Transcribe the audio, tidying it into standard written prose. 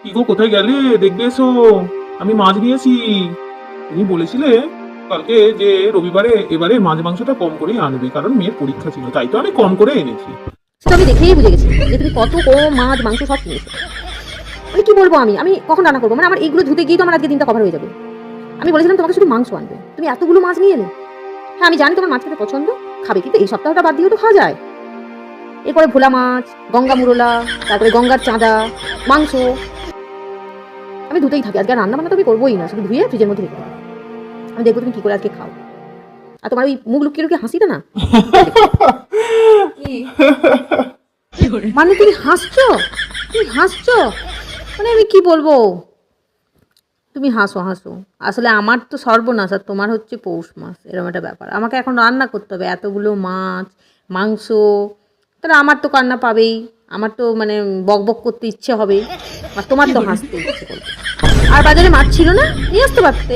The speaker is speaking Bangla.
কি গো, কোথায় গেলে? দেখবে এসো, আমি মাছ নিয়েছি। তুমি বলেছিলে কালকে যে রবিবারে এবারে মাছ মাংসটা কম করেই আনবে, কারণ মেয়ের পরীক্ষা ছিল, তাই তো আমি কম করে এনেছি। সেটা আমি দেখেই বুঝে গেছি যে তুমি কত কম মাছ মাংস সব কিনেছো। মানে কি বলবো, আমি আমি কখন রান্না করবো? মানে আমার এইগুলো ধুতে গিয়ে তো আমার আজকে দিনটা কভার হয়ে যাবে। আমি বলেছিলাম তোমাকে শুধু মাংস আনবে, তুমি এতগুলো মাছ নিয়ে এলে। হ্যাঁ আমি জানি তোমার মাছ খেতে পছন্দ, খাবে, কিন্তু এই সপ্তাহটা বাদ দিয়েও তো খাওয়া যায়। এরপরে ভোলা মাছ, গঙ্গা মুরলা, তারপরে গঙ্গার চাঁদা, মাংস। আমি ধুতেই থাকি, আজকে আর রান্না বান্না তো আমি করবোই না, শুধু ধুয়ে ফ্রিজের মধ্যে রেখে দেবো। আমি দেখবো তুমি কি করে আজকে খাও। আর তোমার ওই মুখ লুকিয়ে লুকিয়ে হাসিটা না, মানে তুমি হাসছো, তুমি হাসছো, মানে আমি কি বলবো। তুমি হাসো হাসো, আসলে আমার তো সর্বনাশ আর তোমার হচ্ছে পৌষ মাস, এরকম একটা ব্যাপার। আমাকে এখন রান্না করতে হবে এতগুলো মাছ মাংস, তাহলে আমার তো কান্না পাবেই, আমার তো মানে বক বক করতে ইচ্ছে হবে, আর তোমার তো হাসতে ইচ্ছে করবে। আর বাজারে মাছ ছিল না, নিয়ে আসতে পারতে।